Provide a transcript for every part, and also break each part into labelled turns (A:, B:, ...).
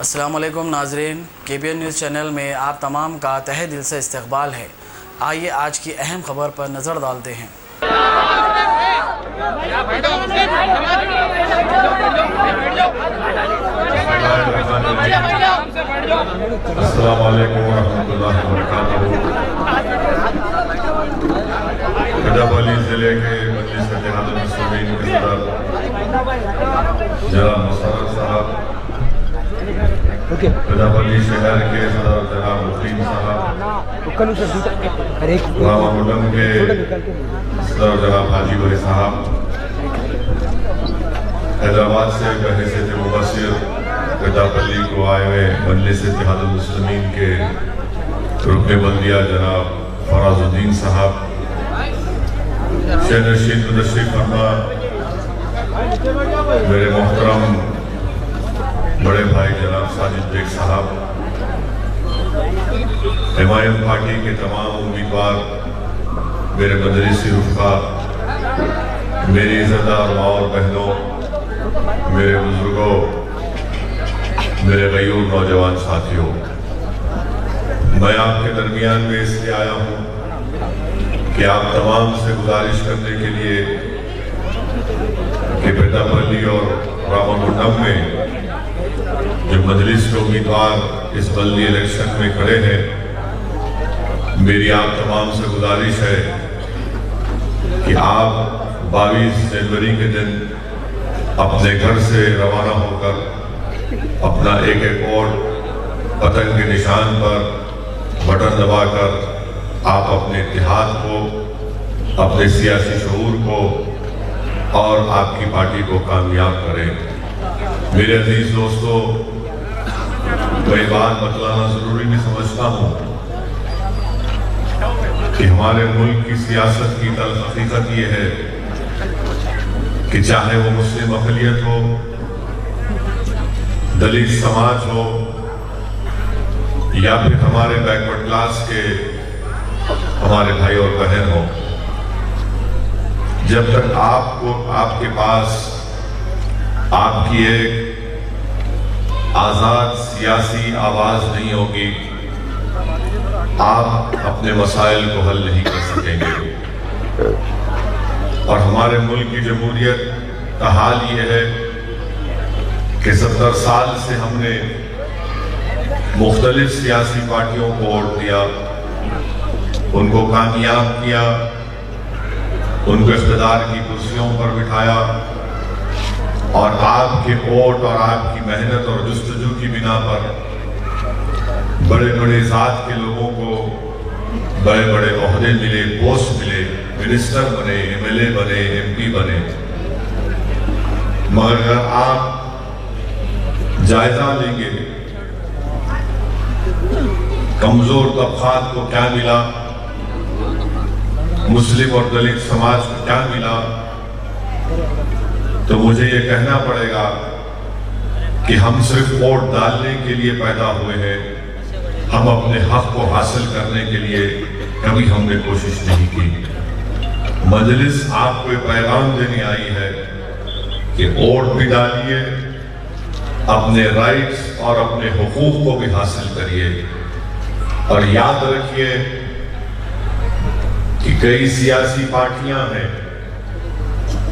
A: السلام علیکم ناظرین، KPN نیوز چینل میں آپ تمام کا تہہ دل سے استقبال ہے۔ آئیے آج کی اہم خبر پر نظر ڈالتے ہیں۔
B: السلام علیکم ورحمۃ اللہ وبرکاتہ۔ گجابلی ضلع کے مجلس اتحاد المسلمین کے صدر جناب مسرت صاحب، گجابلی شہر کے صدر جناب مقیم صاحب، راما مڈم کے صدر جناب حاجی بھائی صاحب، حیدرآباد سے بحیثیت مبصر گجابلی کو آئے ہوئے مجلس اتحاد المسلمین کے رکن بلدیہ جناب فراز الدین صاحب، شہر رشید تشریف فرما میرے محترم بڑے بھائی جناب ساجد بیگ صاحب، حمایت پارٹی کے تمام امیدوار، میرے مدرسی رفقا، میری عزتدار ماں اور بہنوں، میرے بزرگوں، میرے غیور نوجوان ساتھیوں، میں آپ کے درمیان میں اس لیے آیا ہوں کہ آپ تمام سے گزارش کرنے کے لیے کہ پیٹاپلی اور راما منڈم میں جو مجلس کے امیدوار اس بلدی الیکشن میں کھڑے ہیں، میری آپ تمام سے گزارش ہے کہ آپ 22 جنوری کے دن اپنے گھر سے روانہ ہو کر اپنا ایک ووٹ پتنگ کے نشان پر بٹن دبا کر آپ اپنے اتحاد کو، اپنے سیاسی شعور کو اور آپ کی پارٹی کو کامیاب کریں۔ میرے عزیز دوستو، میں بات بتلانا ضروری بھی سمجھتا ہوں کہ ہمارے ملک کی سیاست کی تلخ حقیقت یہ ہے کہ چاہے وہ مسلم اقلیت ہو، دلت سماج ہو، یا پھر ہمارے بیکورڈ کلاس کے ہمارے بھائی اور بہن ہو، جب تک آپ کے پاس آپ کی ایک آزاد سیاسی آواز نہیں ہوگی، آپ اپنے مسائل کو حل نہیں کر سکیں گے۔ اور ہمارے ملک کی جمہوریت کا حال یہ ہے کہ 70 سال سے ہم نے مختلف سیاسی پارٹیوں کو ووٹ دیا، ان کو کامیاب کیا، ان کو اقتدار کی کرسیوں پر بٹھایا، اور آپ کے ووٹ اور آپ کی محنت اور جستجو کی بنا پر بڑے بڑے ذات کے لوگوں کو بڑے بڑے عہدے ملے، پوسٹ ملے، منسٹر بنے، MLA بنے، MP بنے۔ مگر اگر آپ جائزہ لیں گے کمزور طبقات کو کیا ملا، مسلم اور دلت سماج کو کیا ملا، تو مجھے یہ کہنا پڑے گا کہ ہم صرف ووٹ ڈالنے کے لیے پیدا ہوئے ہیں، ہم اپنے حق کو حاصل کرنے کے لیے کبھی ہم نے کوشش نہیں کی۔ مجلس آپ کو ایک پیغام دینے آئی ہے کہ ووٹ بھی ڈالیے، اپنے رائٹس اور اپنے حقوق کو بھی حاصل کریے، اور یاد رکھیے کہ کئی سیاسی پارٹیاں ہیں،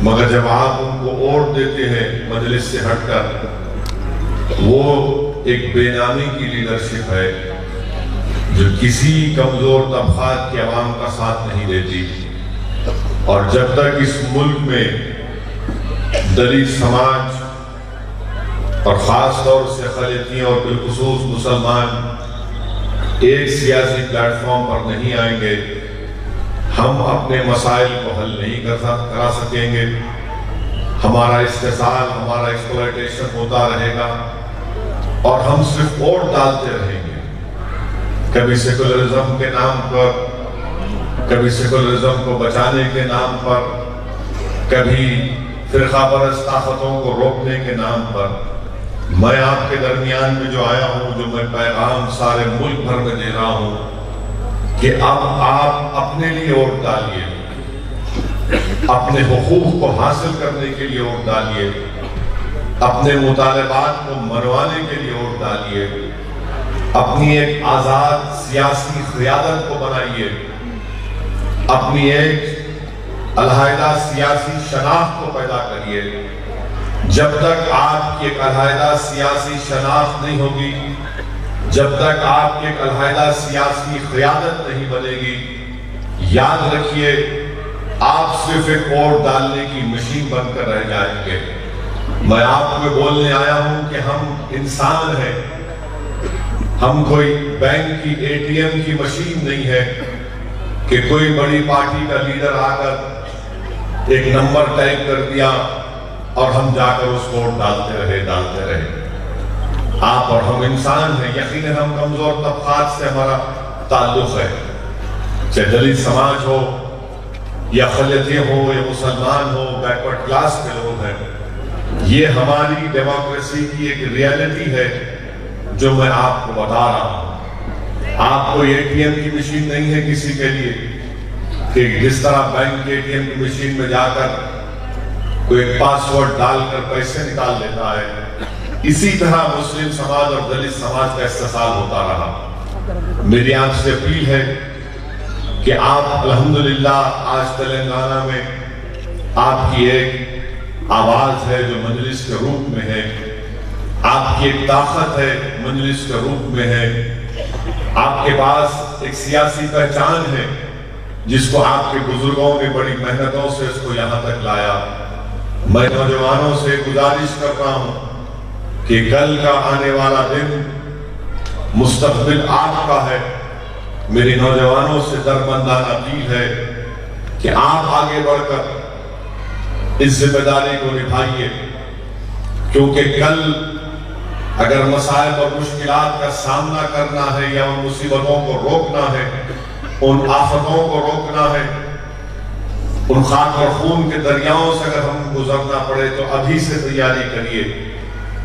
B: مگر جب آپ ان کو ووٹ دیتے ہیں مجلس سے ہٹ کر، وہ ایک بے نامی کی لیڈرشپ ہے جو کسی کمزور طبقات کے عوام کا ساتھ نہیں دیتی۔ اور جب تک اس ملک میں دلت سماج اور خاص طور سے اقلیتیں اور بالخصوص مسلمان ایک سیاسی پلیٹ فارم پر نہیں آئیں گے، ہم اپنے مسائل کو حل نہیں کرا سکیں گے۔ ہمارا استحصال، ہمارا ایکسپلائٹیشن ہوتا رہے گا، اور ہم صرف ووٹ ڈالتے رہیں گے، کبھی سیکولرزم کے نام پر، کبھی سیکولرزم کو بچانے کے نام پر، کبھی فرقہ پرست طاقتوں کو روکنے کے نام پر۔ میں آپ کے درمیان میں جو آیا ہوں، جو میں پیغام سارے ملک بھر میں دے رہا ہوں کہ اب آپ اپنے لیے ووٹ ڈالیے، اپنے حقوق کو حاصل کرنے کے لیے ووٹ ڈالیے، اپنے مطالبات کو منوانے کے لیے ووٹ ڈالیے، اپنی ایک آزاد سیاسی قیادت کو بنائیے، اپنی ایک علیحدہ سیاسی شناخت کو پیدا کریے۔ جب تک آپ کی ایک علیحدہ سیاسی شناخت نہیں ہوگی، جب تک آپ کی ایک علیحدہ سیاسی قیادت نہیں بنے گی، یاد رکھیے آپ صرف ایک ووٹ ڈالنے کی مشین بن کر رہ جائیں گے۔ میں آپ کو بولنے آیا ہوں کہ ہم انسان ہیں، ہم کوئی بینک کی ATM کی مشین نہیں ہے کہ کوئی بڑی پارٹی کا لیڈر آ کر ایک نمبر ٹائپ کر دیا اور ہم جا کر اس کو ووٹ ڈالتے رہے۔ آپ اور ہم انسان ہیں، یقیناً ہم کمزور طبقات سے ہمارا تعلق ہے، چاہے دلت سماج ہو یا خلیتیں ہو یا مسلمان ہو، بیک ورڈ کلاس کے لوگ ہیں۔ یہ ہماری ڈیموکریسی کی ایک ریالٹی ہے جو میں آپ کو بتا رہا ہوں۔ آپ کو ATM کی مشین نہیں ہے کسی کے لیے کہ جس طرح بینک کے ATM کی مشین میں جا کر کوئی پاسورڈ ڈال کر پیسے نکال لیتا ہے، اسی طرح مسلم سماج اور دلت سماج کا استحصال ہوتا رہا۔ میری آپ سے اپیل ہے کہ آپ الحمدللہ آج تلنگانہ میں آپ کی ایک آواز ہے جو مجلس کے روپ میں ہے، آپ کی ایک طاقت ہے مجلس کے روپ میں ہے، آپ کے پاس ایک سیاسی پہچان ہے جس کو آپ کے بزرگوں نے بڑی محنتوں سے اس کو یہاں تک لایا۔ میں نوجوانوں سے گزارش کر رہا ہوں کہ کل کا آنے والا دن مستقبل آپ کا ہے۔ میری نوجوانوں سے دربندانہ اپیل ہے کہ آپ آگے بڑھ کر اس ذمہ داری کو نبھائیے، کیونکہ کل اگر مسائل اور مشکلات کا سامنا کرنا ہے یا ان مصیبتوں کو روکنا ہے، ان آفتوں کو روکنا ہے، ان خاک اور خون کے دریاؤں سے اگر ہم گزرنا پڑے تو ابھی سے تیاری کریے۔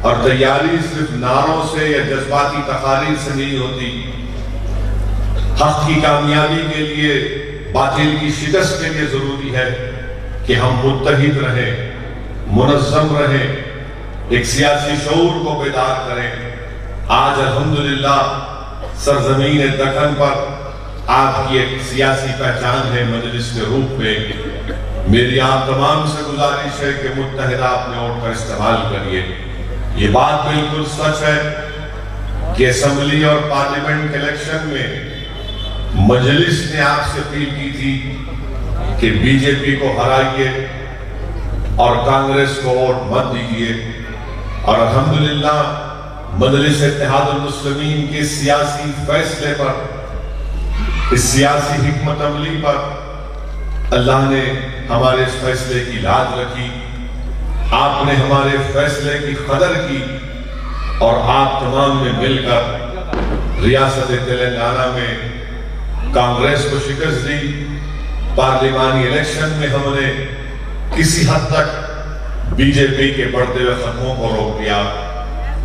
B: اور تیاری صرف نعروں سے یا جذباتی تقاریر سے نہیں ہوتی، حق کی کامیابی کے لیے، باطل کی شکست کے لیے ضروری ہے کہ ہم متحد رہیں، منظم رہیں، ایک سیاسی شعور کو بیدار کریں۔ آج الحمدللہ سرزمین دکن پر آپ کی ایک سیاسی پہچان ہے مجلس کے روپ میں۔ میری آپ تمام سے گزارش ہے کہ متحدہ اپنے ووٹ کا استعمال کریے۔ یہ بات بالکل سچ ہے کہ اسمبلی اور پارلیمنٹ کے الیکشن میں مجلس نے آپ سے اپیل کی تھی کہ BJP کو ہرائیے اور کانگریس کو ووٹ مت دیجیے، اور الحمدللہ مجلس اتحاد المسلمین کے سیاسی فیصلے پر، اس سیاسی حکمت عملی پر اللہ نے ہمارے اس فیصلے کی لاج رکھی۔ آپ نے ہمارے فیصلے کی قدر کی اور آپ تمام نے مل کر ریاست تلنگانہ میں کانگریس کو شکست دی۔ پارلیمانی الیکشن میں ہم نے کسی حد تک BJP کے بڑھتے ہوئے خطموں کو روک دیا۔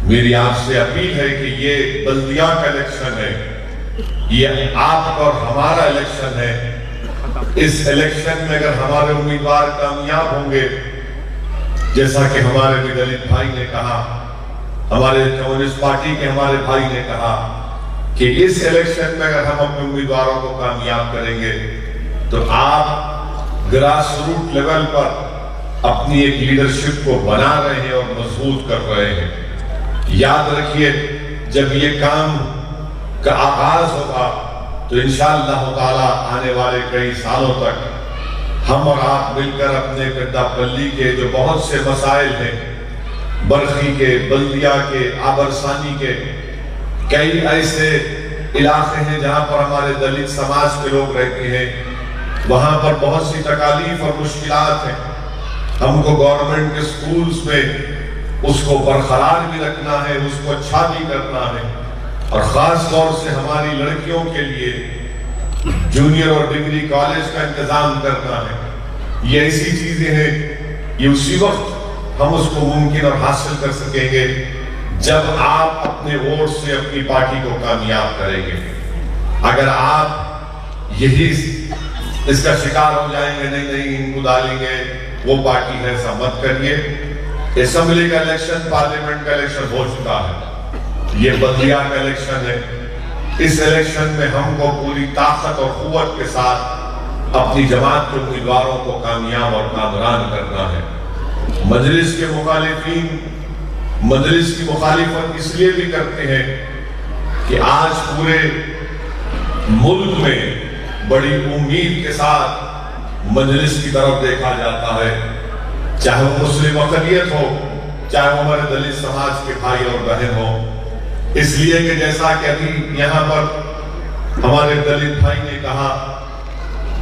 B: میری آپ سے اپیل ہے کہ یہ بلدیہ کا الیکشن ہے، یہ آپ اور ہمارا الیکشن ہے۔ اس الیکشن میں اگر ہمارے امیدوار کامیاب ہوں گے، جیسا کہ ہمارے بھی دلت بھائی نے کہا، ہمارے کمیونسٹ پارٹی کے ہمارے بھائی نے کہا کہ اس الیکشن میں اگر ہم اپنے امیدواروں کو کامیاب کریں گے تو آپ گراس روٹ لیول پر اپنی ایک لیڈرشپ کو بنا رہے ہیں اور مضبوط کر رہے ہیں۔ یاد رکھیے جب یہ کام کا آغاز ہوگا تو انشاءاللہ تعالی آنے والے کئی سالوں تک ہم اور آپ مل کر اپنے پڈا پلی کے جو بہت سے مسائل ہیں، برخی کے، بلدیہ کے، آبرسانی کے، کئی ایسے علاقے ہیں جہاں پر ہمارے دلت سماج کے لوگ رہتے ہیں، وہاں پر بہت سی تکالیف اور مشکلات ہیں۔ ہم کو گورنمنٹ کے سکولز میں اس کو برقرار بھی رکھنا ہے، اس کو اچھا بھی کرنا ہے، اور خاص طور سے ہماری لڑکیوں کے لیے جونیئر اور ڈگری کالج کا انتظام کرنا ہے۔ یہ ایسی چیزیں ہیں، یہ اسی وقت ہم اس کو ممکن اور حاصل کر سکیں گے جب آپ اپنے ووٹ سے اپنی پارٹی کو کامیاب کریں گے۔ اگر آپ یہی اس کا شکار ہو جائیں گے، نہیں ان کو ڈالیں گے، وہ پارٹی ہے، ایسا مت کریے۔ اسمبلی کا الیکشن، پارلیمنٹ کا الیکشن ہو چکا ہے، یہ بلدیہ کا الیکشن ہے۔ اس الیکشن میں ہم کو پوری طاقت اور قوت کے ساتھ اپنی جماعت کے امیدواروں کو کامیاب اور کامران کرنا ہے۔ مجلس کے مخالفین مجلس کی مخالفت اس لیے بھی کرتے ہیں کہ آج پورے ملک میں بڑی امید کے ساتھ مجلس کی طرف دیکھا جاتا ہے، چاہے وہ مسلم اقلیت ہو، چاہے وہ ہمارے دلت سماج کے بھائی اور بہن ہو۔ اس لیے کہ جیسا کہ ابھی یہاں پر ہمارے دلت بھائی نے کہا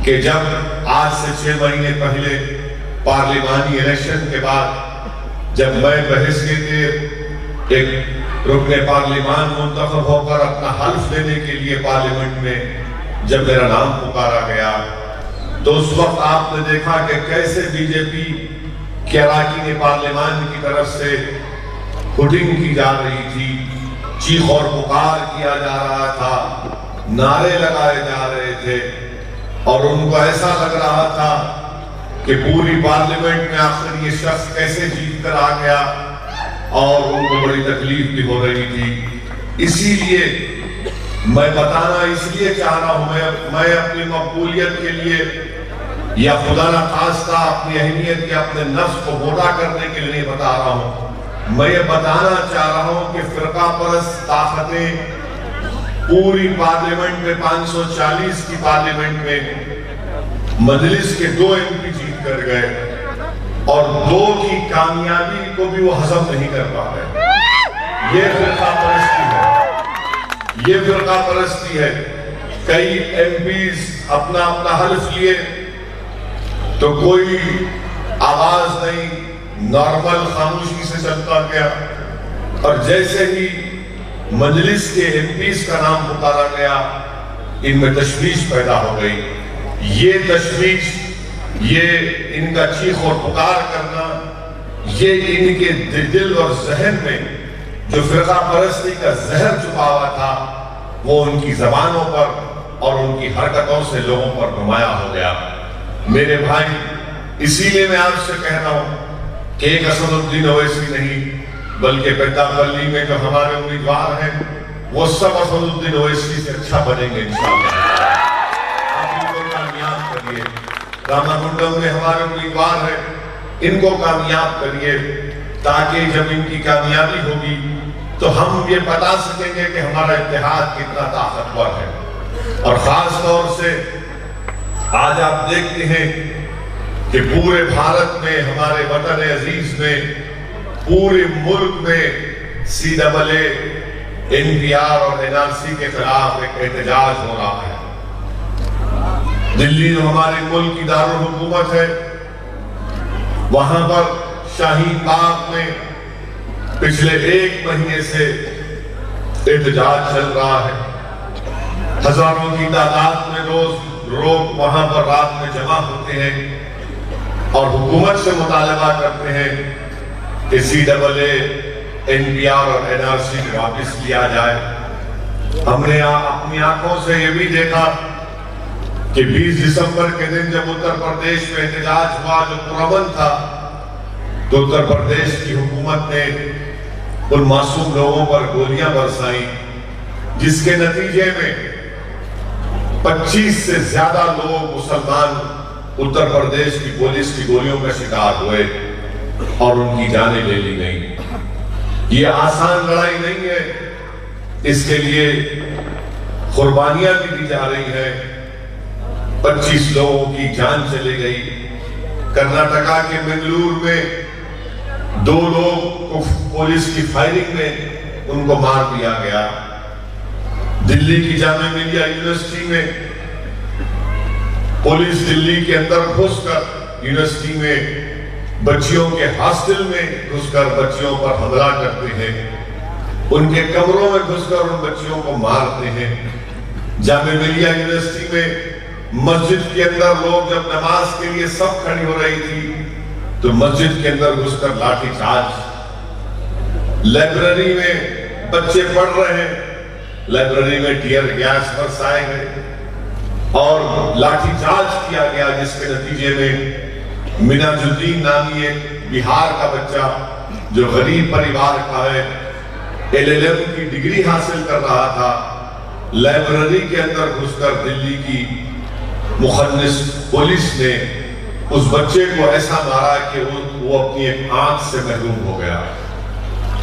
B: کہ جب آج سے 6 مہینے پہلے پارلیمانی الیکشن کے بعد جب میں بحیثیت ایک رکن پارلیمان منتخب ہو کر اپنا حلف دینے کے لیے پارلیمنٹ میں جب میرا نام پکارا گیا تو اس وقت آپ نے دیکھا کہ کیسے بی جے پی کے اراکین پارلیمان کی طرف سے ہڈنگ کی جا رہی تھی، چیخ اور پکار کیا جا رہا تھا، نعرے لگائے جا رہے تھے، اور ان کو ایسا لگ رہا تھا کہ پوری پارلیمنٹ میں آخر یہ شخص کیسے جیت کر آ گیا، اور ان کو بڑی تکلیف بھی ہو رہی تھی۔ اسی لیے میں بتانا اس لیے چاہ رہا ہوں، میں اپنی مقبولیت کے لیے یا خدا نخواستہ اپنی اہمیت یا اپنے نفس کو گوڑا کرنے کے لیے نہیں بتا رہا ہوں، میں یہ بتانا چاہ رہا ہوں کہ فرقہ پرست طاقتیں پوری پارلیمنٹ میں 540 کی پارلیمنٹ میں مجلس کے 2 MP جیت کر گئے، اور 2 کی کامیابی کو بھی وہ ہضم نہیں کر پا رہے۔ یہ فرقہ پرستی ہے، یہ فرقہ پرستی ہے۔ کئی MPs اپنا حلف لیے تو کوئی آواز نہیں، نارمل خاموشی سے چلتا گیا، اور جیسے ہی مجلس کے MPs کا نام پکارا گیا ان میں تشویش پیدا ہو گئی۔ یہ تشویش، یہ ان کا چیخ اور پکار کرنا، یہ ان کے دل اور ذہن میں جو فرقہ پرستی کا زہر چھپا ہوا تھا وہ ان کی زبانوں پر اور ان کی حرکتوں سے لوگوں پر نمایاں ہو گیا۔ میرے بھائی، اسی لیے میں آپ سے کہہ رہا ہوں کہ ایک اسد الدین اویسی نہیں بلکہ پیدا پلی میں جو ہمارے امیدوار ہیں وہ سب اسد الدین اویسی سے اچھا بنیں گے انشاءاللہ۔ آپ ان کو کامیاب کریے۔ راما گنڈم میں ہمارے امیدوار ہیں، ان کو کامیاب کریے، تاکہ جب ان کی کامیابی ہوگی تو ہم یہ بتا سکیں گے کہ ہمارا اتحاد کتنا طاقتور ہے۔ اور خاص طور سے آج آپ دیکھتے ہیں کہ پورے بھارت میں، ہمارے وطن عزیز میں، پورے ملک میں CAA، NPR اور NRC کے خلاف ایک احتجاج ہو رہا ہے۔ دلی جو ہمارے ملک کی دارالحکومت ہے، وہاں پر شاہین باغ میں پچھلے 1 مہینے سے احتجاج چل رہا ہے۔ ہزاروں کی تعداد میں روز لوگ وہاں پر رات میں جمع ہوتے ہیں اور حکومت سے مطالبہ کرتے ہیں کہ CAA، NPR اور NRC کو واپس لیا جائے۔ ہم نے اپنی آنکھوں سے یہ بھی دیکھا کہ 20 دسمبر کے دن جب اتر پردیش میں احتجاج ہوا جو پرامن تھا، تو اتر پردیش کی حکومت نے ان معصوم لوگوں پر گولیاں برسائیں، جس کے نتیجے میں 25 سے زیادہ لوگ مسلمان اتر پردیش کی پولیس کی گولیوں کا شکار ہوئے اور ان کی جانیں لے لی گئیں۔ یہ آسان لڑائی نہیں ہے، اس کے لیے قربانیاں بھی دی جا رہی ہیں۔ 25 لوگوں کی جان چلی گئی۔ کرناٹکا کے منگلور میں 2 لوگ کو پولیس کی فائرنگ میں ان کو مار دیا گیا۔ دلی کی جامعہ ملیہ یونیورسٹی میں پولیس دلی کے اندر گھس کر یونیورسٹی میں بچیوں کے ہاسٹل میں گھس کر بچیوں پر حملہ کرتے ہیں، ان کے کمروں میں گھس کر ان بچیوں کو مارتے ہیں۔ جامعہ ملیہ یونیورسٹی میں مسجد کے اندر لوگ جب نماز کے لیے سب کھڑی ہو رہی تھی تو مسجد کے اندر گھس کر لاٹھی چارج۔ لائبریری میں بچے پڑھ رہے ہیں، لائبریری میں ٹیئر گیس برسائے گئے اور لاٹھی چارج کیا گیا، جس کے نتیجے میں مناج الدین نامی ایک بہار کا بچہ جو غریب پریوار کا ہے، LLM کی ڈگری حاصل کر رہا تھا، لائبریری کے اندر گھس کر دلی کی مخنث پولیس نے اس بچے کو ایسا مارا کہ وہ اپنی ایک آنکھ سے محروم ہو گیا،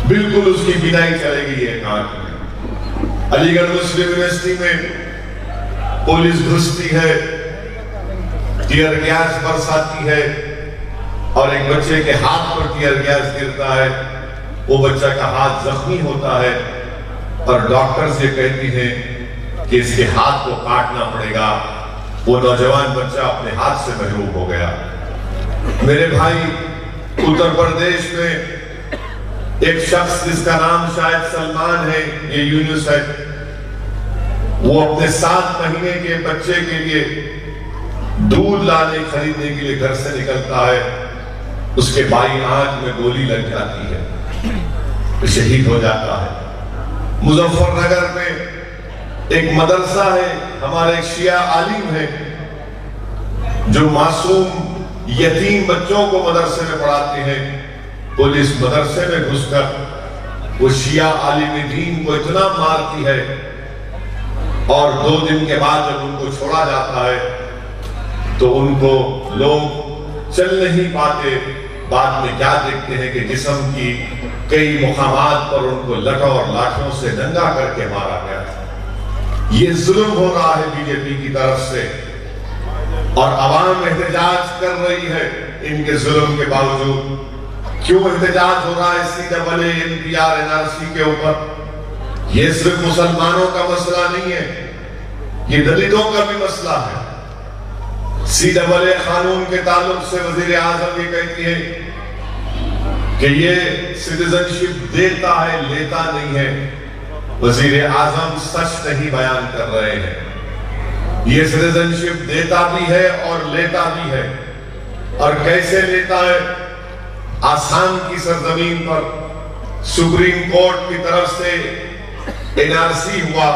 B: بالکل اس کی بینائی چلے گئی ایک آنکھ میں۔ علی گڑھ مسلم یونیورسٹی میں پولیس گھستی ہے، ٹیئر گیس برساتی ہے اور ایک بچے کے ہاتھ پر ٹیئر گیس گرتا ہے، وہ بچہ کا ہاتھ زخمی ہوتا ہے اور ڈاکٹر سے کہتی ہیں کہ اس کے ہاتھ کو کاٹنا پڑے گا۔ وہ نوجوان بچہ اپنے ہاتھ سے محروم ہو گیا۔ میرے بھائی، اتر پردیش میں ایک شخص جس کا نام شاید سلمان ہے، یہ یونس ہے، وہ اپنے 7 مہینے کے بچے کے لیے دودھ لانے خریدنے کے لیے گھر سے نکلتا ہے، اس کے بائیں آنکھ میں گولی لگ جاتی ہے، شہید ہو جاتا ہے۔ مظفر نگر میں ایک مدرسہ ہے، ہمارے ایک شیعہ عالم ہے جو معصوم یتیم بچوں کو مدرسے میں پڑھاتے ہیں، پولیس مدرسے میں گھس کر وہ شیعہ عالم دین کو اتنا مارتی ہے اور 2 دن کے بعد جب ان کو چھوڑا جاتا ہے تو ان کو لوگ چل نہیں پاتے، بعد میں کیا دیکھتے ہیں کہ جسم کی کئی مقامات پر ان کو لٹوں اور لاٹھوں سے ننگا کر کے مارا گیا تھا۔ یہ ظلم ہو رہا ہے بی جے پی کی طرف سے اور عوام احتجاج کر رہی ہے ان کے ظلم کے باوجود۔ کیوں احتجاج ہو رہا ہے CAA NPR NRC کے اوپر؟ یہ صرف مسلمانوں کا مسئلہ نہیں ہے، یہ دلتوں کا بھی مسئلہ ہے۔ CAA قانون کے تعلق سے وزیر اعظم یہ کہتی ہے کہ یہ سٹیزنشپ دیتا ہے، لیتا نہیں ہے۔ وزیر اعظم سچ نہیں بیان کر رہے ہیں، یہ سٹیزنشپ دیتا بھی ہے اور لیتا بھی ہے۔ اور کیسے لیتا ہے؟ آسام کی سرزمین پر سپریم کورٹ کی طرف سے NRC ہوا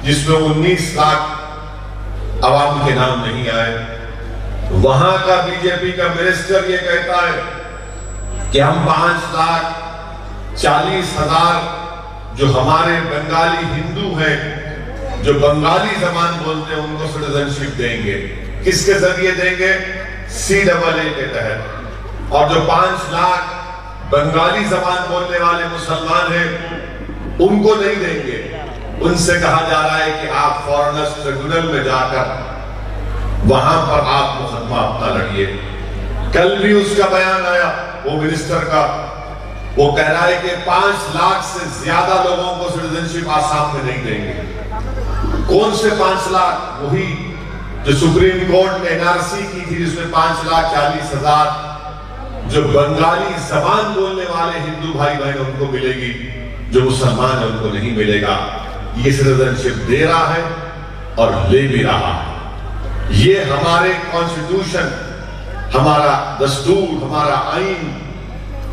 B: جس میں 19 لاکھ عوام کے نام نہیں آئے۔ وہاں کا بی جے پی کا منسٹر یہ کہتا ہے کہ ہم 5,40,000 جو ہمارے بنگالی ہندو ہیں، جو بنگالی زبان بولتے ہیں، ان کو سٹیزنشپ دیں گے۔ کس کے ذریعے دیں گے؟ CAA کے تحت۔ اور جو 5 لاکھ بنگالی زبان بولنے والے مسلمان ہیں ان کو نہیں دیں گے۔ ان سے کہا جا رہا ہے کہ آپ فورنرز ٹریبیونل میں جا کر وہاں پر آپ مقدمہ اپنا لڑیے۔ کل بھی اس کا بیان آیا وہ منسٹر کا، وہ کہہ رہا ہے کہ 5 لاکھ سے زیادہ لوگوں کو سٹیزنشپ آسام میں نہیں دیں گے۔ کون سے 5 لاکھ؟ وہی جو سپریم کورٹ نے NRC کی تھی جس میں 5,40,000 جو بنگالی زبان بولنے والے ہندو بھائی بہن ان کو ملے گی، جو مسلمان ہیں ان کو نہیں ملے گا۔ یہ سٹیزنشپ دے رہا ہے اور لے بھی رہا ہے۔ یہ ہمارے کانسٹیٹیوشن، ہمارا دستور، ہمارا آئین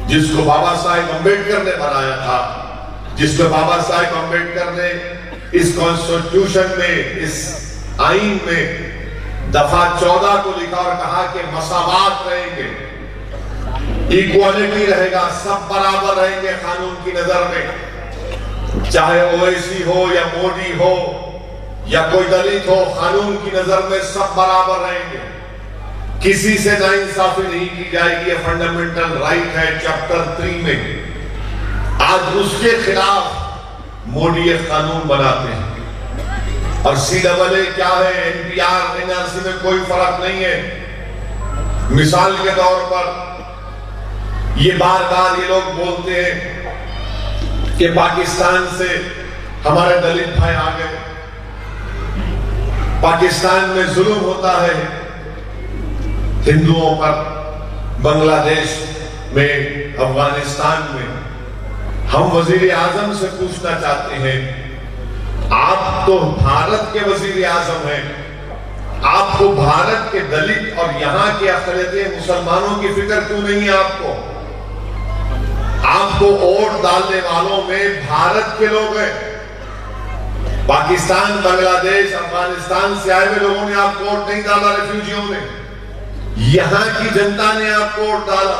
B: جس کو بابا صاحب امبیڈکر نے بنایا تھا، جس میں بابا صاحب امبیڈکر نے اس کانسٹیٹیوشن میں، اس آئین میں دفعہ 14 کو لکھا اور کہا کہ مساوات رہیں گے، ایکوالٹی رہے گا، سب برابر رہیں گے قانون کی نظر میں، چاہے اویسی ہو یا مودی ہو یا کوئی دلت ہو، قانون کی نظر میں سب برابر رہیں گے، کسی سے ناانصافی نہیں کی جائے گی۔ یہ فنڈامنٹل رائٹ ہے چیپٹر 3 میں۔ آج اس کے خلاف مودی ایک قانون بناتے ہیں اور CAA کیا ہے، NPR NRC میں کوئی فرق نہیں ہے۔ مثال کے طور پر یہ بار بار یہ لوگ بولتے ہیں کہ پاکستان سے ہمارے دلت بھائی آ گئے، پاکستان میں ظلم ہوتا ہے ہندوؤں پر، بنگلہ دیش میں، افغانستان میں۔ ہم وزیر اعظم سے پوچھنا چاہتے ہیں، آپ تو بھارت کے وزیر اعظم ہیں، آپ کو بھارت کے دلت اور یہاں کے اقلیتیں مسلمانوں کی فکر کیوں نہیں ہے؟ آپ کو ووٹ ڈالنے والوں میں بھارت کے لوگ ہیں، پاکستان، بنگلہ دیش، افغانستان سے آئے ہوئے لوگوں نے آپ کو ووٹ نہیں ڈالا، ریفیوجیوں نے، یہاں کی جنتا نے آپ کو ووٹ ڈالا۔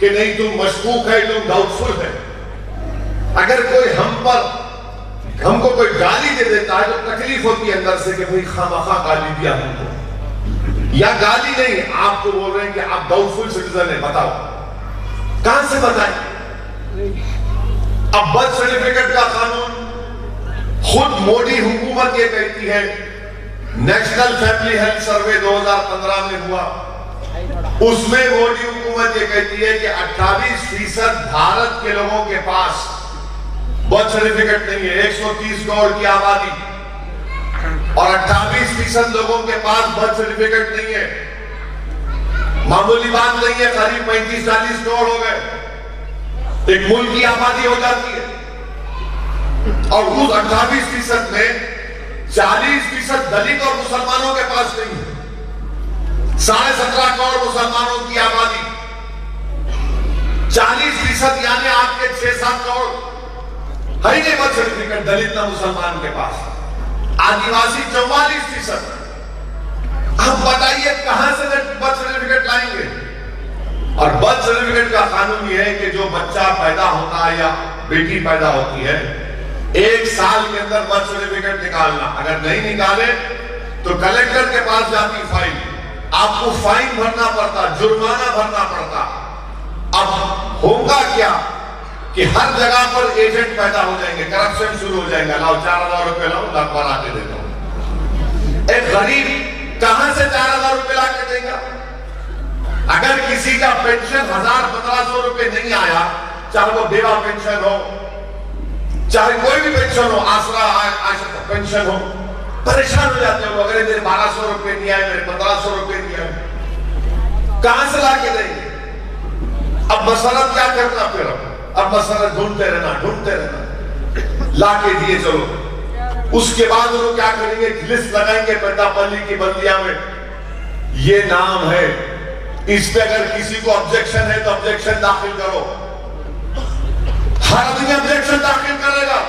B: کہ نہیں تم مشکوک ہے، تم ڈاؤٹفل ہے۔ اگر کوئی ہم کو کوئی گالی دے دیتا ہے تو تکلیف ہوتی ہے اندر سے کہ بھئی خامخواہ گالی دیا ہم کو، یا گالی نہیں، آپ کو بول رہے ہیں کہ آپ ڈاؤٹفل سٹیزن ہیں، بتاؤ کہاں سے بتائیں؟ اب برتھ سرٹیفکیٹ کا قانون خود مودی حکومت یہ کہتی ہے، نیشنل فیملی ہیلتھ سروے 2015 میں ہوا، اس میں مودی حکومت یہ کہتی ہے کہ 28% بھارت کے لوگوں کے پاس برتھ سرٹیفکیٹ نہیں ہے، 130 کروڑ کی آبادی، اور 28% لوگوں کے پاس برتھ سرٹیفکیٹ نہیں ہے۔ معمولی بات نہیں ہے، قریب 35-40 کروڑ ہو گئے، ایک ملک کی آبادی ہو جاتی ہے، اور اس 28% میں 40% دلت اور مسلمانوں کے پاس نہیں ہے۔ 17.5 کروڑ مسلمانوں کی آبادی، 40% یعنی آپ کے 6-7 کروڑ ہے ہی نہیں برتھ سرٹیفکیٹ دلت نہ مسلمان کے پاس، آدیواسی 44%۔ اب بتائیے کہاں سے برتھ سرٹیفکیٹ لائیں گے؟ اور برتھ سرٹیفکیٹ کا قانون یہ ہے کہ جو بچہ پیدا ہوتا ہے یا بیٹی پیدا ہوتی ہے، 1 سال کے اندر برتھ سرٹیفکیٹ نکالنا، اگر نہیں نکالے تو کلیکٹر کے پاس جاتی فائل، آپ کو فائن بھرنا پڑتا، جرمانہ بھرنا پڑتا۔ اب ہوگا کیا کہ ہر جگہ پر ایجنٹ پیدا ہو جائیں گے، کرپشن شروع ہو جائیں گے، لاؤ 4,000 روپے لاؤ، لاکھ بار آ کے دیتا ہوں۔ ایک غریب کہاں سے 4,000 روپے لا کے دے گا؟ اگر کسی کا پینشن 1,000-1,500 روپے نہیں آیا، چاہے وہ بیوہ پینشن ہو، چاہے کوئی بھی پینشن ہو، آسرا پینشن ہو، پریشان ہو جاتے ہو، اگر میرے 1,200 روپے نہیں آئے، میرے 1,500 روپے نہیں آئے، کہاں سے لا کے دیں گے؟ اب مسئلہ کیا کرنا پھر؟ اب مسئلہ ڈھونڈتے رہنا، لا کے دیے چلو۔ اس کے بعد وہ کیا کریں گے؟ لسٹ لگائیں گے پیدا پلی کی بلدیہ میں، یہ نام ہے، اس پہ اگر کسی کو آبجیکشن ہے تو آبجیکشن داخل کرو۔ ہر آدمی آبجیکشن داخل کرے گا۔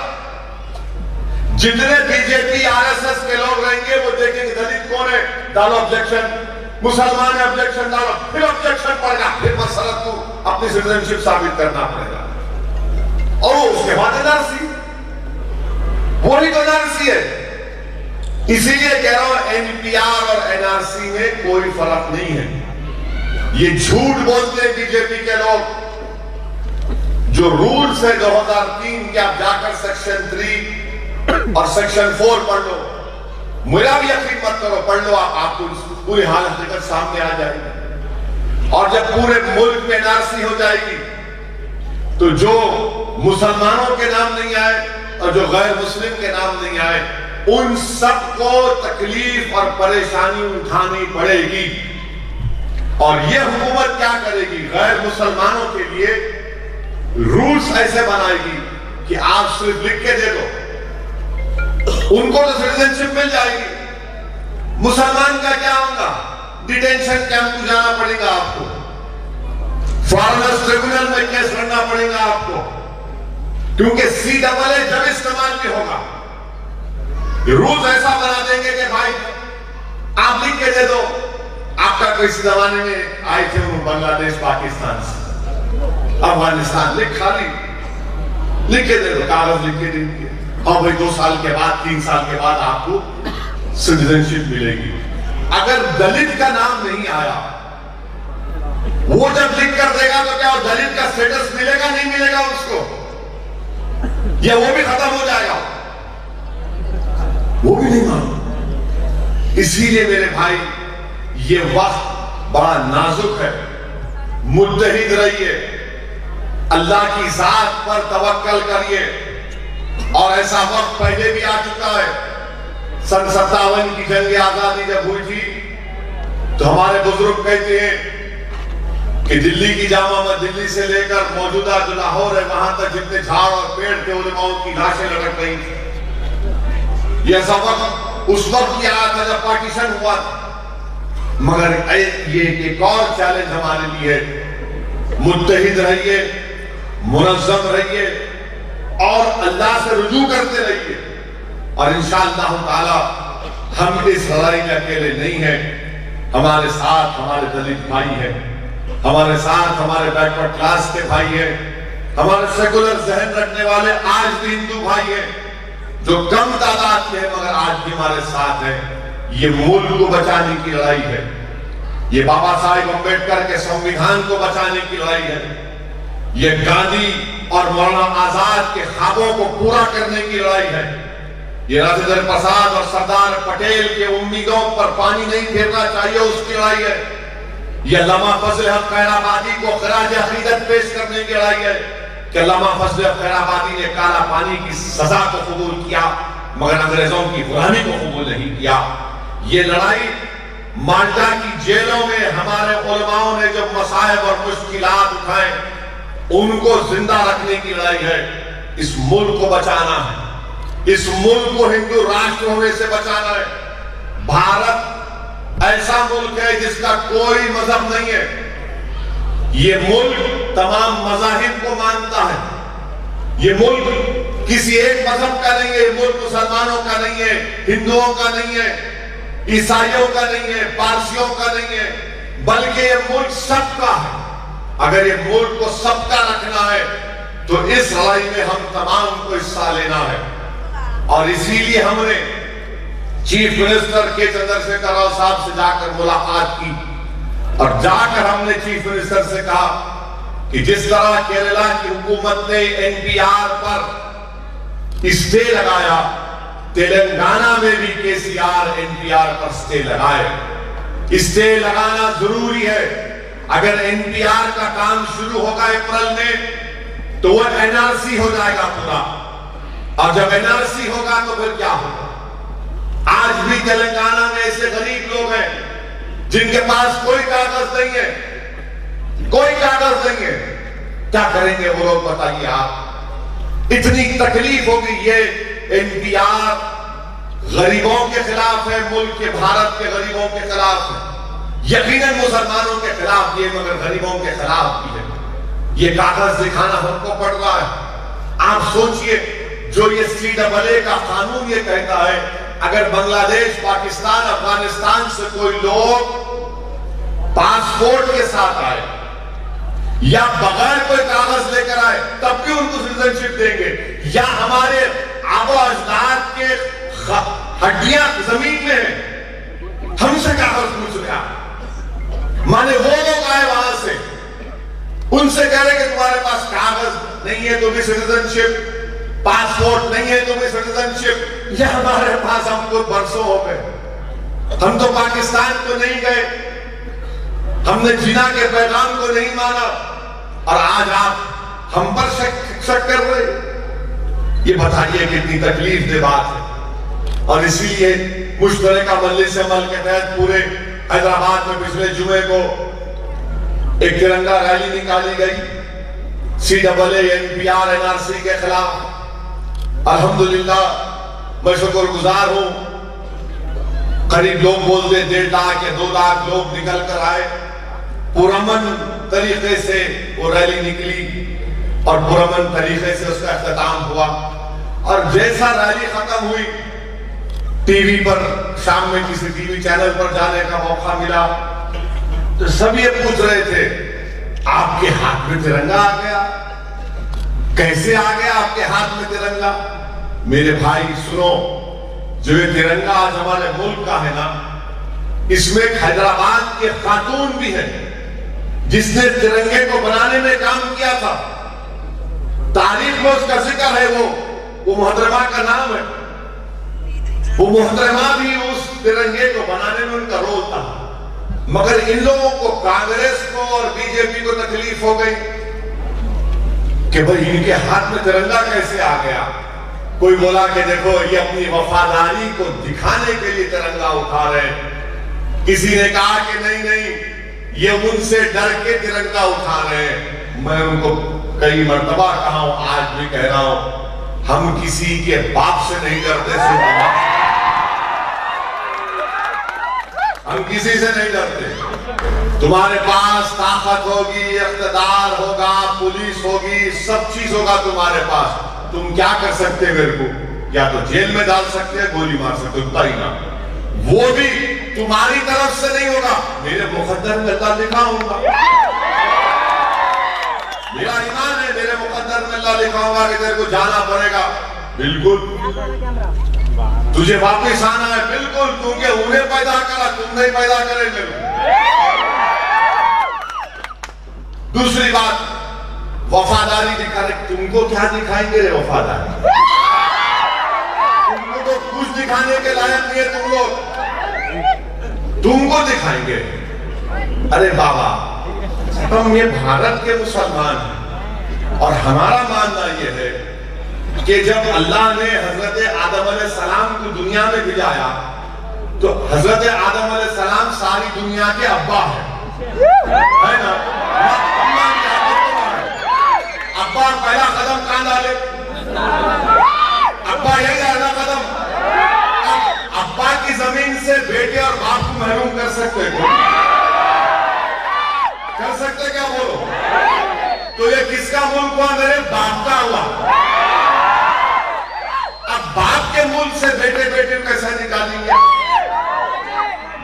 B: جتنے بی جے پی RSS کے لوگ رہیں گے وہ دیکھیں گے دلت کون ہے، ڈالو آبجیکشن، مسلمان ہے آبجیکشن ڈالو، پھر آبجیکشن پڑ گا، پھر مسئلہ کو اپنی سٹیزنشپ ثابت کرنا پڑے گا، اور اس کے بعد NRC، وہی تو NRC ہے۔ اسی لیے کہہ رہا ہوں NPR اور NRC میں کوئی فرق نہیں ہے۔ یہ جھوٹ بولتے ہیں بی جے پی کے لوگ۔ جو رولز ہے 2003 کے، آپ جا کر سیکشن 3 اور سیکشن 4 پڑھ لو، میرا بھی یقین مت کرو، پڑھ لو، آپ کو پوری حال حقیقت سامنے آ جائے گی۔ اور جب پورے ملک میں NRC ہو جائے گی تو جو مسلمانوں کے نام نہیں آئے اور جو غیر مسلم کے نام نہیں آئے، ان سب کو تکلیف اور پریشانی اٹھانی پڑے گی۔ اور یہ حکومت کیا کرے گی؟ غیر مسلمانوں کے لیے رولز ایسے بنائے گی کہ آپ صرف لکھ کے دے دو، ان کو تو سٹیزنشپ مل جائے گی۔ مسلمان کا کیا ہوگا؟ ڈیٹینشن کیمپ کو جانا پڑے گا آپ کو، فارنرز ٹریبونل میں کیس لڑنا پڑے گا آپ کو، کیونکہ CAA جب استعمال بھی ہوگا، رولز ایسا بنا دیں گے کہ بھائی آپ لکھ کے دے دو۔ آپ کا کوئی زمانے میں آئے تھے وہ بنگلہ دیش، پاکستان سے، افغانستان، لکھ کے دے دو، کاغذ لکھ کے دے دو، اور بھائی 2 سال کے بعد 3 سال کے بعد آپ کو سٹیزنشپ ملے گی۔ اگر دلت کا نام نہیں آیا، وہ جب لکھ کر دے گا تو کیا دلت کا سٹیٹس ملے گا نہیں ملے گا اس کو، یا وہ بھی ختم ہو جائے گا؟ وہ بھی نہیں مانو۔ اسی لیے میرے بھائی یہ وقت بڑا نازک ہے، متحد رہیے، اللہ کی ذات پر توکل کریے۔ اور ایسا وقت پہلے بھی آ چکا ہے، سن 57 کی جنگ آزادی جب ہوئی تھی تو ہمارے بزرگ کہتے ہیں کہ دلی کی جامع مسجد، دلی سے لے کر موجودہ جو لاہور ہے وہاں تک جتنے جھاڑ اور پیڑ تھے علماؤں کی لاشیں لٹک رہی تھی۔ یہ ایسا وقت اس وقت کی آیا تھا جب پارٹیشن ہوا تھا، مگر یہ ایک اور چیلنج ہمارے لیے ہے، متحد رہیے، منظم رہیے، اور اللہ سے رجوع کرتے رہیے، اور انشاءاللہ تعالی ہم اس لڑائی میں اکیلے نہیں ہیں، ہمارے ساتھ ہمارے دلت بھائی ہیں۔ ہمارے ساتھ ہمارے بیک ورڈ کلاس کے بھائی ہیں، ہمارے سیکولر ذہن رکھنے والے آج بھی ہندو بھائی ہیں جو کم تعداد کے ہیں مگر آج بھی ہمارے ساتھ ہیں۔ یہ ملک کو بچانے کی لڑائی ہے، یہ بابا صاحب امبیڈکر کے سنویدھان کو بچانے کی لڑائی ہے، یہ گاندھی اور مولانا آزاد کے خوابوں کو پورا کرنے کی لڑائی ہے، یہ راجندر پرساد اور سردار پٹیل کے امیدوں پر پانی نہیں پھیرنا چاہیے اس کی لڑائی ہے، یہ علامہ فضل حق خیر آبادی کو خراج عقیدت پیش کرنے کی لڑائی ہے کہ علامہ فضل حق خیر آبادی نے کالا پانی کی سزا کو قبول کیا مگر انگریزوں کی غلامی کو قبول نہیں کیا۔ یہ لڑائی مالٹا کی جیلوں میں ہمارے علماؤں نے جب مصائب اور مشکلات اٹھائے ان کو زندہ رکھنے کی لڑائی ہے۔ اس ملک کو بچانا ہے، اس ملک کو ہندو راشٹر ہونے سے بچانا ہے۔ بھارت ایسا ملک ہے جس کا کوئی مذہب نہیں ہے، یہ ملک تمام مذاہب کو مانتا ہے، یہ ملک کسی ایک مذہب کا نہیں ہے، یہ ملک مسلمانوں کا نہیں ہے، ہندوؤں کا نہیں ہے، عیسائیوں کا نہیں ہے، پارسیوں کا نہیں ہے، بلکہ یہ ملک سب کا ہے۔ اگر یہ ملک کو سب کا رکھنا ہے تو اس لڑائی میں ہم تمام کو حصہ لینا ہے، اور اسی لیے ہم نے چیف منسٹر کے چندر شیکھر راؤ صاحب سے جا کر ملاقات کی، اور جا کر ہم نے چیف منسٹر سے کہا کہ جس طرح کیرلا کی حکومت نے NPR پر اسٹے لگایا، تلنگانہ میں بھی KCR NPR پر اسٹے لگائے۔ اسٹے لگانا ضروری ہے، اگر NPR کا کام شروع ہوگا اپریل میں تو وہ NRC ہو جائے گا پورا، اور جب NRC ہوگا تو پھر کیا ہوگا؟ آج بھی تلنگانہ میں ایسے غریب لوگ ہیں جن کے پاس کوئی کاغذ نہیں ہے، کوئی کاغذ نہیں ہے، کیا کریں گے وہ لوگ بتائیے آپ؟ اتنی تکلیف ہوگی۔ یہ NPR غریبوں کے خلاف ہے، ملک کے بھارت کے غریبوں کے خلاف ہے، یقیناً مسلمانوں کے خلاف یہ مگر غریبوں کے خلاف بھی ہے۔ یہ کاغذ دکھانا ہم کو پڑ رہا ہے۔ آپ سوچئے جو یہ CAA کا قانون یہ کہتا ہے اگر بنگلہ دیش، پاکستان، افغانستان سے کوئی لوگ پاسپورٹ کے ساتھ آئے یا بغیر کوئی کاغذ لے کر آئے تب بھی ان کو سٹیزنشپ دیں گے، یا ہمارے آبا و اجداد کے ہڈیاں زمین میں ہیں، ہم سے کاغذ پوچھ رہا، مانے وہ لوگ آئے وہاں سے، ان سے کہہ رہے کہ تمہارے پاس کاغذ نہیں ہے تو بھی سٹیزنشپ، پاسپورٹ نہیں ہے تو بھی سٹیزنشپ، یہ ہمارے پاس ہم کو برسوں ہو گئے، ہم تو پاکستان کو نہیں گئے، ہم نے جنا کے پیغام کو نہیں مانا، اور آج آپ ہم پر شک کر رہے۔ یہ بتائیے کتنی تکلیف دہ بات ہے۔ اور اسی لیے مشترکہ مجلس عمل کے تحت پورے حیدرآباد میں پچھلے جمعے کو ایک ترنگا ریلی نکالی گئی CAA NPR NRC کے خلاف۔ الحمدللہ میں شکر گزار ہوں، قریب لوگ بولتے 1.5 لاکھ یا 2 لاکھ لوگ نکل کر آئے، پرامن طریقے سے وہ ریلی نکلی اور پرامن طریقے سے اس کا اختتام ہوا، اور جیسا ریلی ختم ہوئی ٹی وی پر شام میں کسی ٹی وی چینل پر جانے کا موقع ملا تو سب یہ پوچھ رہے تھے آپ کے ہاتھ میں ترنگا آ گیا، کیسے آ گیا آپ کے ہاتھ میں ترنگا؟ میرے بھائی سنو، جو یہ ترنگا آج ہمارے ملک کا ہے نا، اس میں ایک حیدرآباد کے خاتون بھی ہے جس نے ترنگے کو بنانے میں کام کیا تھا، تاریخ میں اس کا ذکر ہے، وہ محترمہ کا نام ہے، وہ محترمہ بھی اس ترنگے کو بنانے میں ان کا رول تھا، مگر ان لوگوں کو کانگریس کو اور BJP کو تکلیف ہو گئی کہ بھئی ان کے ہاتھ میں ترنگا کیسے آ گیا۔ کوئی بولا کہ دیکھو یہ اپنی وفاداری کو دکھانے کے لیے ترنگا اٹھا رہے ہیں، کسی نے کہا کہ نہیں یہ ان سے ڈر کے ترنگا اٹھا رہے ہیں۔ میں ان کو کئی مرتبہ کہا ہوں، آج بھی کہہ رہا ہوں، ہم کسی کے باپ سے نہیں ڈرتے، ہم کسی سے نہیں ڈرتے۔ تمہارے پاس طاقت ہوگی، اقتدار ہوگا، پولیس ہوگی، سب چیز ہوگا تمہارے پاس، تم کیا کر سکتے میرے کو؟ یا تو جیل میں ڈال سکتے، گولی مار سکتے، اتنا ہی نا، وہ بھی تمہاری طرف سے نہیں ہوگا، میرے مقدر میں اللہ لکھا ہوگا۔ میرا ایمان ہے میرے مقدر میں اللہ لکھا ہوگا کہ تیرے کو جانا پڑے گا، بالکل تجھے واپس آنا ہے، بالکل، کیونکہ انہیں پیدا کرا، تم نہیں پیدا کرے میرے کو۔ دوسری بات، وفاداری دکھا رہے، تم کو کیا دکھائیں گے رے وفاداری؟ تم کو تو کچھ دکھانے کے لائق نہیں ہے تم لوگ، تم کو دکھائیں گے۔ ارے بابا، ہم یہ بھارت کے مسلمان ہیں اور ہمارا ماننا یہ ہے کہ جب اللہ نے حضرت آدم علیہ السلام کو دنیا میں بھیجایا تو حضرت آدم علیہ السلام ساری دنیا کے ابا ہے نا؟ ابا پہلا قدم کہاں ڈالے؟ ابا یہی ڈالا قدم۔ ابا کی زمین سے بیٹے اور باپ کو محروم کر سکتے کر سکتے کیا بولو؟ تو یہ کس کا ملک ہوا؟ میرے باپ کا ہوا۔ اب باپ کے ملک سے بیٹے بیٹے کیسے نکالیں گے؟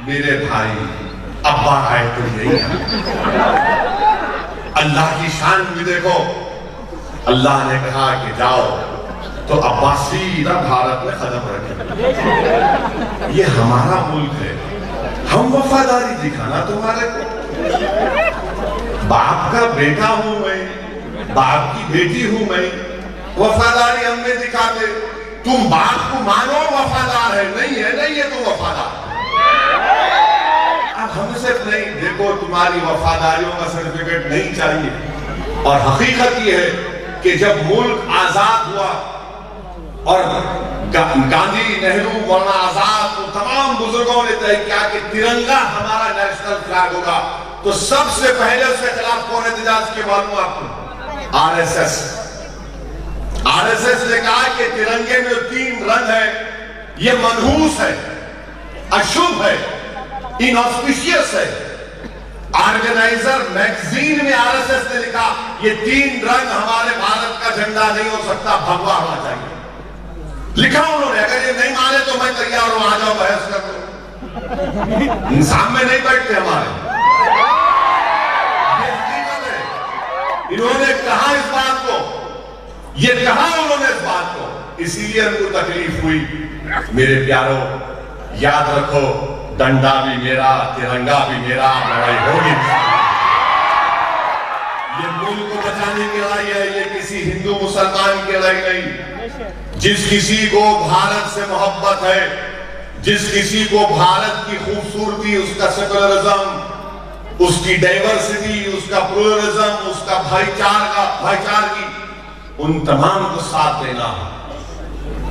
B: میرے بھائی، ابا آئے تو یہی ہے۔ اللہ کی شان بھی دیکھو، اللہ نے کہا کہ جاؤ تو ابا سیدھا بھارت میں قدم رکھے۔ یہ ہمارا ملک ہے، ہم وفاداری دکھانا تمہارے کو۔ باپ کا بیٹا ہوں میں، باپ کی بیٹی ہوں میں، وفاداری ہم نے دکھاتے۔ تم باپ کو مانو وفادار ہے، نہیں ہے نہیں ہے تم وفادار۔ اب ہم صرف نہیں، دیکھو تمہاری وفاداریوں کا سرٹیفکیٹ نہیں چاہیے۔ اور حقیقت یہ ہے کہ جب ملک آزاد ہوا اور گاندھی، نہرو، مولانا آزاد، تمام بزرگوں نے طے کیا کہ ترنگا ہمارا نیشنل فلیگ ہوگا، تو سب سے پہلے اس کے خلاف کون احتجاج کے معلوم آپ کو؟ R S S. R S S نے کہا کہ ترنگے میں 3 رنگ ہے، یہ منحوس ہے، اشبھ ہے، اناسپیشیس ہے۔ آرگنائزر میگزین میں آر ایس ایس نے لکھا یہ 3 رنگ ہمارے بھارت کا جھنڈا نہیں ہو سکتا، بھگوا ہونا چاہیے۔ لکھا انہوں نے، اگر یہ نہیں مانے تو میں تیار ہوں، آ جاؤ بحث کر لو۔ انسان میں نہیں بیٹھتے ہمارے، یہ حقیقت ہے۔ انہوں نے کہا اس بات کو، یہ کہا انہوں نے اس بات کو، اسی لیے ان کو تکلیف ہوئی۔ میرے پیاروں، یاد رکھو، ڈنڈا بھی میرا، ترنگا بھی میرا، لڑائی ہوگی۔ یہ ملک کو بچانے کی لڑائی ہے، یہ کسی ہندو مسلمان کی لڑائی نہیں۔ جس کسی کو بھارت سے محبت ہے، جس کسی کو بھارت کی خوبصورتی، اس کا سیکولرزم، اس کی ڈائیورسٹی، اس کا پلورلزم، اس کا بھائی چارگی، ان تمام کو ساتھ دینا۔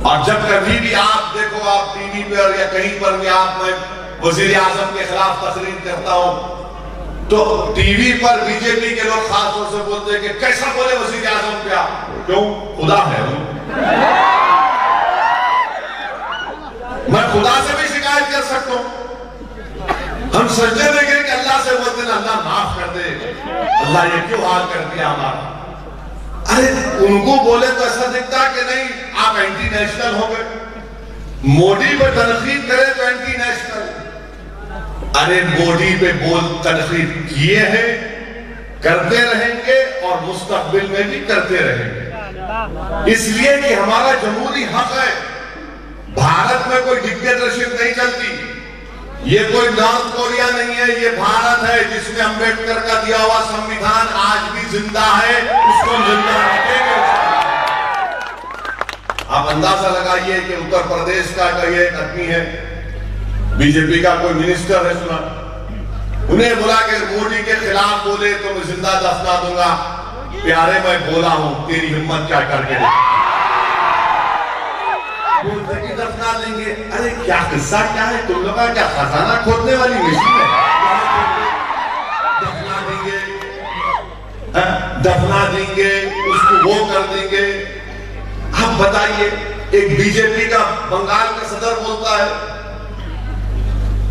B: اور جب کبھی بھی آپ دیکھو، آپ ٹی وی پر یا کہیں پر بھی میں وزیر اعظم کے خلاف تقریر کرتا ہوں تو ٹی وی پر بی جے پی کے لوگ خاص طور سے بولتے ہیں کہ کیسا بولے وزیر اعظم پہ آپ؟ کیوں؟ خدا ہے میں خدا سے بھی شکایت کر سکتا ہوں۔ ہم سجدے میں گئے کہ اللہ سے بولتے ہیں اللہ معاف کر دے، اللہ یہ کیوں حال کر دیا ہمارا؟ ارے ان کو بولے تو ایسا دکھتا کہ نہیں آپ اینٹی نیشنل ہو گئے، موڈی پہ تنقید کرے تو اینٹی نیشنل۔ ارے موڈی پہ تنقید کیے ہیں، کرتے رہیں گے اور مستقبل میں بھی کرتے رہیں گے، اس لیے کہ ہمارا جمہوری حق ہے۔ بھارت میں کوئی ڈکٹیٹرشپ نہیں چلتی، یہ کوئی نارتھ کوریا نہیں ہے، یہ بھارت ہے جس میں امبیڈکر کا دیا ہوا سمویدھان آج بھی زندہ ہے، اس کو زندہ رکھیں گے۔ آپ اندازہ لگائیے کہ اتر پردیش کا کوئی ایک آدمی ہے، بی جے پی کا کوئی منسٹر ہے، سنا انہیں بولا کہ موڈی کے خلاف بولے تو میں زندہ دفنا دوں گا۔ پیارے میں بولا ہوں، تیری ہمت کیا کر کے بولتے کہ دفنا دیں گے۔ ارے کیا قصہ کیا ہے؟ تم لوگا کیا خزانہ کھودنے والی مشین ہے؟ دفنا دیں گے، دفنا دیں گے، اس کو وہ کر دیں گے۔ آپ بتائیے، ایک بی جے پی کا بنگال کا صدر بولتا ہے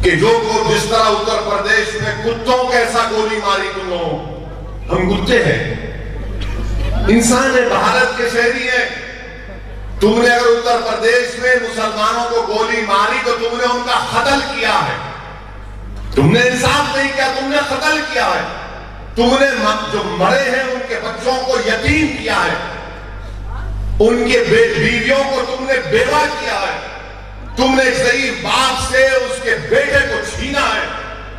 B: کہ جو کو جس طرح اتر پردیش میں کتوں کیسا گولی ماری تم لوگ، ہم کتے ہیں، انسان ہے، بھارت کے شہری ہیں۔ تم نے اگر اتر پردیش میں مسلمانوں کو گولی ماری تو تم نے ان کا قتل کیا ہے، تم نے انصاف نہیں کیا، تم نے قتل کیا ہے۔ تم نے جو مرے ہیں ان کے بچوں کو یتیم کیا ہے، ان کے بیویوں کو تم نے بیوہ کیا ہے، تم نے ضعیف باپ سے اس کے بیٹے کو چھینا ہے،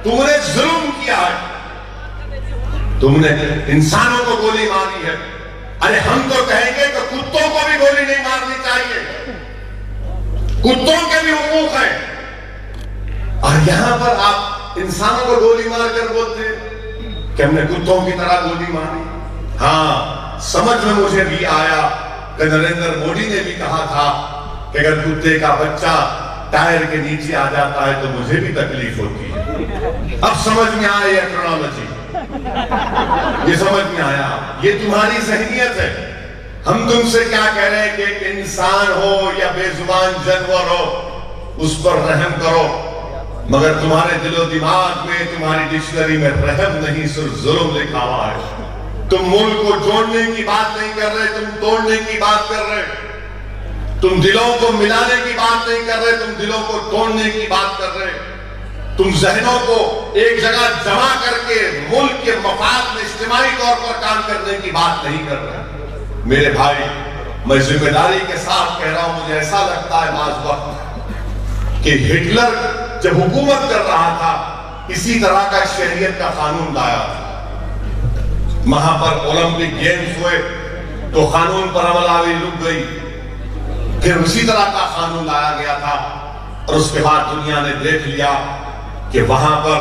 B: تم نے ظلم کیا ہے، تم نے انسانوں کو گولی ماری ہے۔ ارے ہم تو کہیں گے کہ کتوں کو بھی گولی نہیں مارنی چاہیے، کتوں کے بھی حقوق ہیں، اور یہاں پر آپ انسانوں کو گولی مار کر بولتے کہ ہم نے کتوں کی طرح گولی ماری۔ ہاں، سمجھ میں مجھے بھی آیا کہ نریندر مودی نے بھی کہا تھا کہ اگر کتے کا بچہ ٹائر کے نیچے آ جاتا ہے تو مجھے بھی تکلیف ہوتی ہے۔ اب سمجھ میں آیا یہ کرونالوجی، یہ سمجھ میں آیا، یہ تمہاری ذہنیت ہے۔ ہم تم سے کیا کہہ رہے ہیں کہ ایک انسان ہو یا بے زبان جانور ہو اس پر رحم کرو، مگر تمہارے دل و دماغ میں، تمہاری ڈکشنری میں رحم نہیں، صرف ظلم لکھا ہوا ہے۔ تم ملک کو جوڑنے کی بات نہیں کر رہے، تم توڑنے کی بات کر رہے، تم دلوں کو ملانے کی بات نہیں کر رہے، تم دلوں کو توڑنے کی بات کر رہے، تم ذہنوں کو ایک جگہ جمع کر کے ملک کے مفاد میں اجتماعی طور پر کام کرنے کی بات نہیں کر رہے۔ میرے بھائی، میں ذمہ داری کے ساتھ کہہ رہا ہوں، مجھے ایسا لگتا ہے بعض وقت کہ ہٹلر جب حکومت کر رہا تھا اسی طرح کا شہریت کا قانون لایا تھا، وہاں پر اولمپک گیمز ہوئے تو قانون پر عمل آوری رک گئی، پھر اسی طرح کا قانون لایا گیا تھا، اور اس کے بعد دنیا نے دیکھ لیا کہ وہاں پر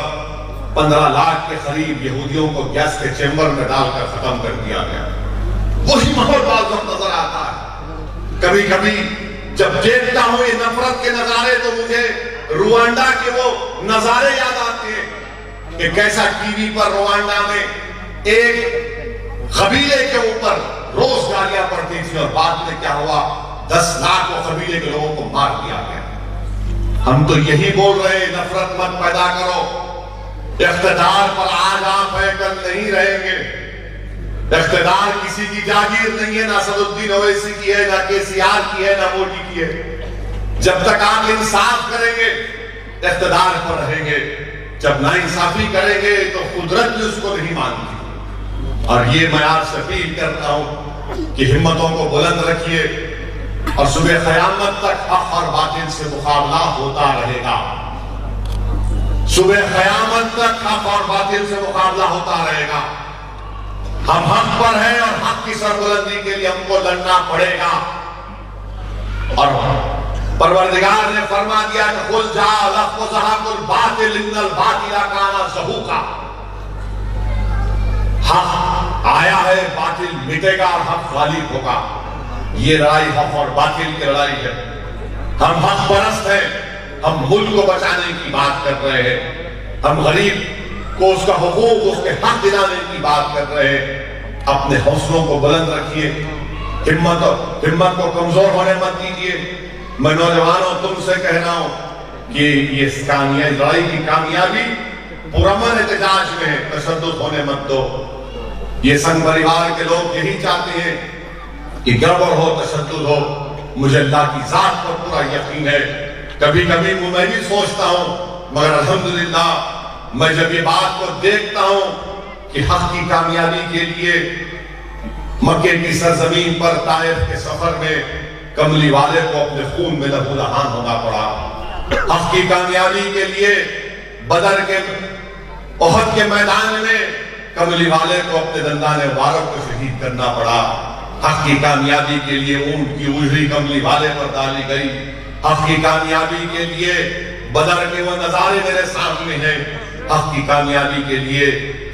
B: 15 لاکھ کے قریب یہودیوں کو گیس کے چیمبر میں ڈال کر ختم کر دیا گیا۔ وہی ماحول بعض وقت نظر آتا ہے۔ کبھی کبھی جب دیکھتا ہوں یہ نفرت کے نظارے تو مجھے روانڈا کے وہ نظارے یاد آتے ہیں کہ کیسا ٹی وی پر روانڈا میں ایک قبیلے کے اوپر روز گالیاں پڑتی تھی، اور بعد میں کیا ہوا، 10 لاکھ وہ قبیلے کے لوگوں کو مار دیا گیا۔ ہم تو یہی بول رہے ہیں، نفرت مت پیدا کرو، اقتدار پر آج آپ ہیں کل نہیں رہیں گے، اقتدار کسی کی جاگیر نہیں ہے، نہ اسدالدین اویسی کی ہے، نہ KCR کی ہے، نہ مودی کی ہے۔ جب تک آپ انصاف کریں گے اقتدار پر رہیں گے، جب ناانصافی کریں گے تو قدرت بھی اس کو نہیں مانتی۔ اور یہ میں آپ سے اپیل کرتا ہوں کہ ہمتوں کو بلند رکھیے، اور صبح قیامت تک حق اور باطل سے مقابلہ ہوتا رہے گا، صبح قیامت تک حق اور باطل سے مقابلہ ہوتا رہے گا۔ ہم حق پر ہیں اور حق کی سربلندی کے لیے ہم کو لڑنا پڑے گا، اور پروردگار نے فرما دیا کہ قل جاء الحق وزهق الباطل ان الباطل کان زہوقا، حق آیا ہے، باطل مٹے گا اور حق غالب ہوگا۔ یہ لڑائی حق اور باطل کی لڑائی ہے۔ ہم حق پرست ہیں، ہم ملک کو بچانے کی بات کر رہے ہیں، ہم غریب کو اس کا حقوق، اس کے حق دلانے کی بات کر رہے ہیں۔ اپنے حوصلوں کو بلند رکھیے، ہمت کو کمزور ہونے مت دیجیے۔ میں نوجوانوں تم سے کہہ رہا ہوں کہ یہ لڑائی کی کامیابی پرامن احتجاج میں ہے، تشدد ہونے مت دو۔ یہ سنگ پریوار کے لوگ یہی چاہتے ہیں کہ گڑبڑ ہو، تشدد ہو۔ مجھے اللہ کی ذات پر پورا یقین ہے، کبھی کبھی میں بھی سوچتا ہوں، مگر الحمدللہ میں جب یہ بات کو دیکھتا ہوں کہ حق کی کامیابی کے لیے مکے کی سرزمین پر طائف کے سفر میں کملی والے کو اپنے خون میں لہو لہان ہونا پڑا، حق کی کامیابی کے لیے بدر کے احد کے میدان میں کملی والے کو اپنے دندان مبارک کو شہید کرنا پڑا، حق کی کامیابی کے لیے اونٹ کی اجڑی کملی والے پر ڈالی گئی، حق کی کامیابی کے لیے بدر کے وہ نظارے میرے سامنے ہیں، حق کی کامیابی کے لیے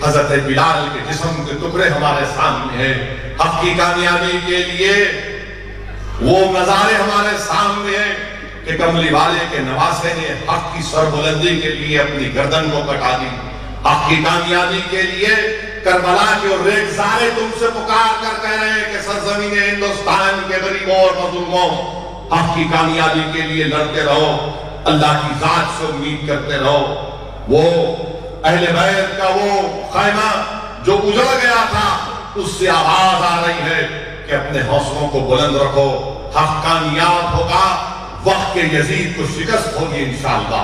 B: حضرت بلال کے جسم کے ٹکڑے ہمارے سامنے ہیں، حق کی کامیابی کے لیے وہ نظارے ہمارے سامنے ہیں کہ کملی والے کے نواسے نے حق کی سربلندی کے لیے اپنی گردن کو کٹا دی، حق کی کامیابی کے لیے کربلا کے ریگزارے تم سے پکار کر کہہ رہے ہیں کہ سرزمین ہندوستان کے غریبوں اور مظلوموں، حق کی کامیابی کے لیے لڑتے رہو، اللہ کی ذات سے امید کرتے رہو۔ وہ اہل بیت کا وہ خیمہ جو اجڑ گیا تھا، اس سے آواز آ رہی ہے کہ اپنے حوصلوں کو بلند رکھو، حق کامیاب ہوگا، وقت کے یزید کو شکست ہوگی انشاءاللہ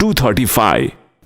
C: 235